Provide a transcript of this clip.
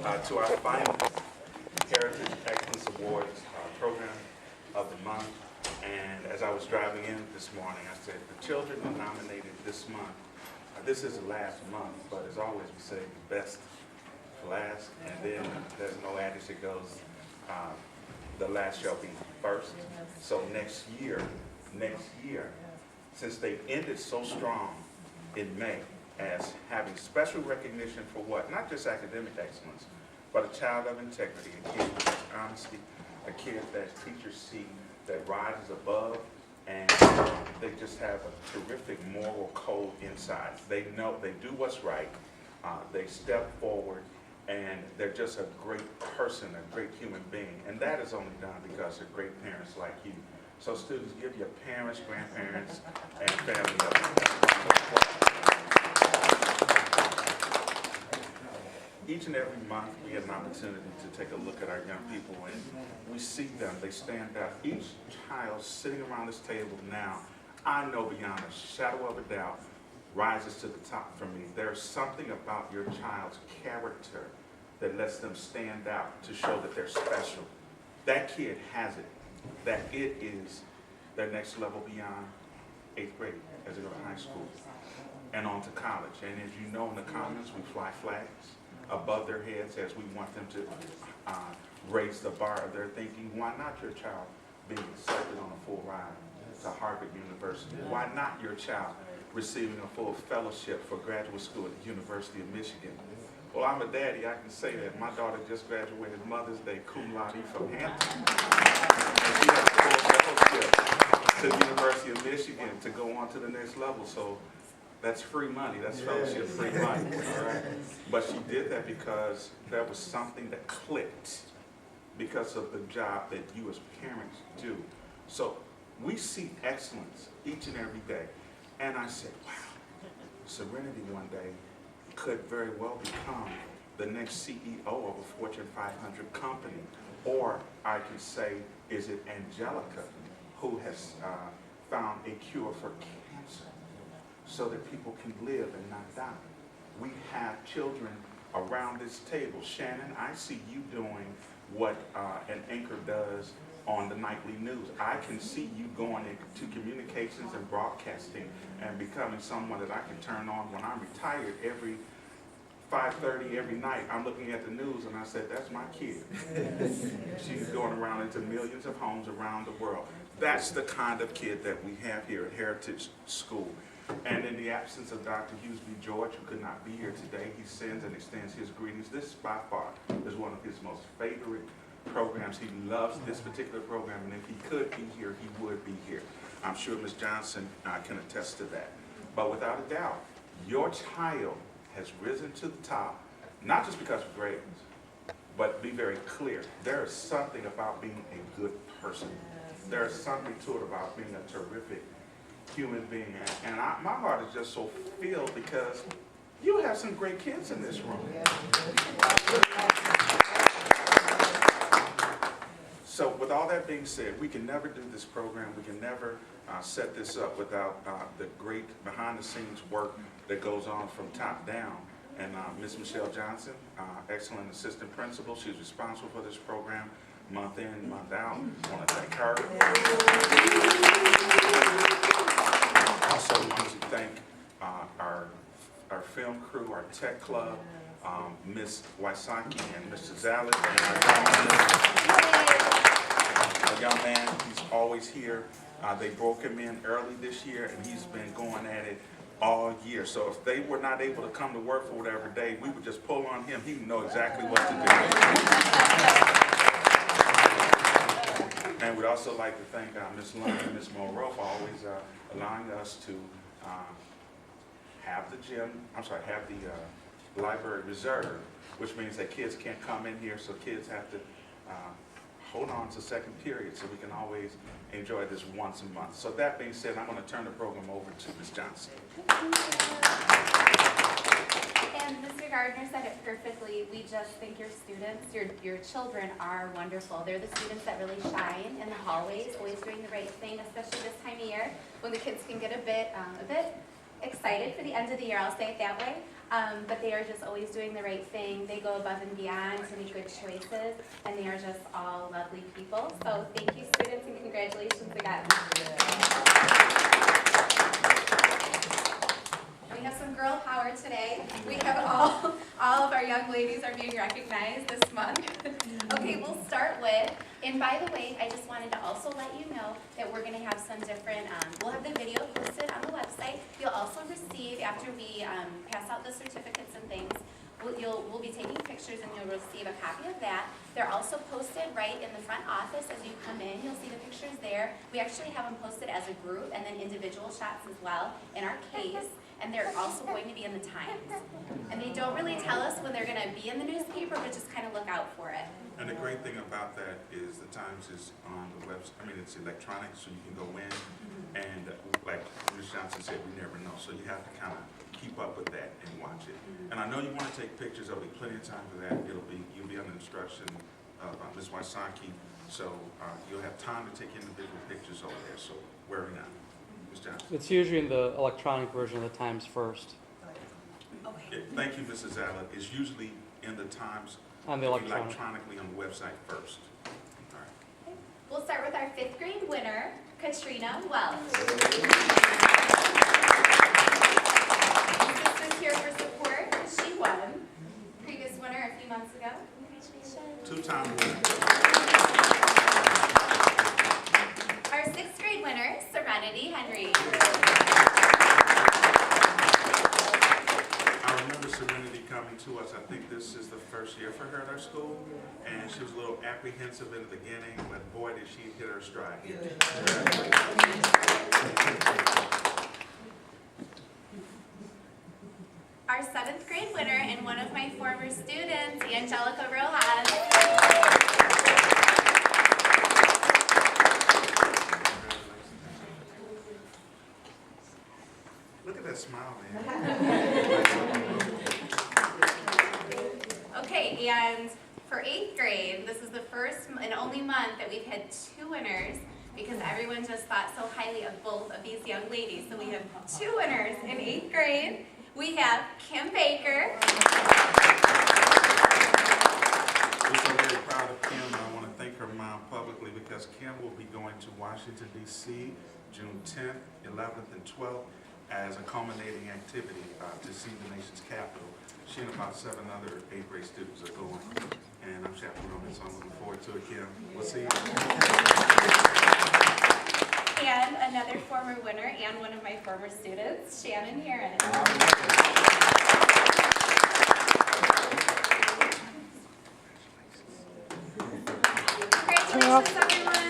To our final Heritage Excellence Awards program of the month. And as I was driving in this morning, I said, the children are nominated this month. This is the last month, but as always we say, the best for last. And then there's no adage that goes, the last shall be first. So next year, since they ended so strong in May, as having special recognition for what? Not just academic excellence, but a child of integrity, a kid with honesty, a kid that teachers see that rises above, and they just have a terrific moral code inside. They know, they do what's right, they step forward, and they're just a great person, a great human being. And that is only done because of great parents like you. So students, give your parents, grandparents, and family up. Each and every month, we have an opportunity to take a look at our young people, and we see them, they stand out. Each child sitting around this table now, I know beyond a shadow of a doubt, rises to the top for me. There's something about your child's character that lets them stand out to show that they're special. That kid has it, that it is their next level beyond 8th grade as they go to high school and on to college. And as you know, in the comments, we fly flags above their heads as we want them to raise the bar of their thinking. Why not your child being accepted on a full ride to Harvard University? Why not your child receiving a full fellowship for graduate school at the University of Michigan? Well, I'm a daddy, I can say that. My daughter just graduated Mother's Day cum laude from Hampton. And she has a full fellowship to the University of Michigan to go on to the next level. So that's free money, that's fellowship free money, all right? But she did that because there was something that clicked because of the job that you as parents do. So we see excellence each and every day. And I said, wow, Serenity one day could very well become the next CEO of a Fortune 500 company. Or I could say, is it Angelica who has found a cure for cancer, so that people can live and not die. We have children around this table. Shannon, I see you doing what an anchor does on the nightly news. I can see you going into communications and broadcasting and becoming someone that I can turn on when I'm retired every 5:30 every night. I'm looking at the news and I said, that's my kid. She's going around into millions of homes around the world. That's the kind of kid that we have here at Heritage School. And in the absence of Dr. Hughes B. George, who could not be here today, he sends and extends his greetings. This, by far, is one of his most favorite programs. He loves this particular program, and if he could be here, he would be here. I'm sure Ms. Johnson can attest to that. But without a doubt, your child has risen to the top, not just because of grades, but be very clear. There is something about being a good person. There is something to it about being a terrific human being. And my heart is just so filled because you have some great kids in this room. So with all that being said, we can never do this program, we can never set this up without the great behind-the-scenes work that goes on from top down. And Ms. Michelle Johnson, excellent assistant principal, she's responsible for this program month in, month out. I want to thank her. Also want to thank our film crew, our tech club, Ms. Wysocki and Mr. Zalek, and our young man, he's always here. They broke him in early this year, and he's been going at it all year. So if they were not able to come to work for whatever day, we would just pull on him. He would know exactly what to do. And we'd also like to thank Ms. Lund and Ms. Monroe for always allowing us to have the library reserved, which means that kids can't come in here, so kids have to hold on to second period so we can always enjoy this once a month. So that being said, I'm going to turn the program over to Ms. Johnson. And Mr. Gardner said it perfectly. We just think your students, your children are wonderful. They're the students that really shine in the hallways, always doing the right thing, especially this time of year when the kids can get a bit excited for the end of the year, I'll say it that way. but they are just always doing the right thing. They go above and beyond to make good choices, and they are just all lovely people. So thank you, students, and congratulations again. We have some girl power today. We have all of our young ladies are being recognized this month. Okay, we'll start with, and by the way, I just wanted to also let you know that we're going to have some different, we'll have the video posted on the website. You'll also receive, after we pass out the certificates and things, we'll be taking pictures and you'll receive a copy of that. They're also posted right in the front office as you come in. You'll see the pictures there. We actually have them posted as a group and then individual shots as well in our case. And they're also going to be in the Times. And they don't really tell us when they're going to be in the newspaper, but just kind of look out for it. And the great thing about that is the Times is on the website. I mean, it's electronic, so you can go in. And like Ms. Johnson said, we never know. So you have to kind of keep up with that and watch it. And I know you want to take pictures. There'll be plenty of time for that. You'll be under instruction of Ms. Wysocki. So you'll have time to take individual pictures over there. So worry not. Ms. Johnson. It's usually in the electronic version of the Times first. Okay. Yeah, thank you, Mrs. Allen. It's usually in the Times On the electronic. electronically on the website first. All right. We'll start with our 5th grade winner, Katrina Welch. Sister's here for support. She won. Previous winner a few months ago. Congratulations. Two-time winner. Our 6th grade winner, Serenity Henry. I remember Serenity coming to us. I think this is the first year for her at our school, and she was a little apprehensive in the beginning, but boy, did she hit her stride. Our 7th grade winner and one of my former students, Angelica Rojas. Look at that smile, man. Okay, and for 8th grade, this is the first and only month that we've had 2 winners because everyone just thought so highly of both of these young ladies. So we have 2 winners in 8th grade. We have Kim Baker. We're so very proud of Kim, and I want to thank her mom publicly because Kim will be going to Washington, D.C. June 10th, 11th, and 12th as a culminating activity to see the nation's capital. She and about 7 other 8th grade students are going, and I'm chaperoning, so I'm looking forward to it, Kim. We'll see you. And another former winner and one of my former students, Shannon Heron. Congratulations, everyone.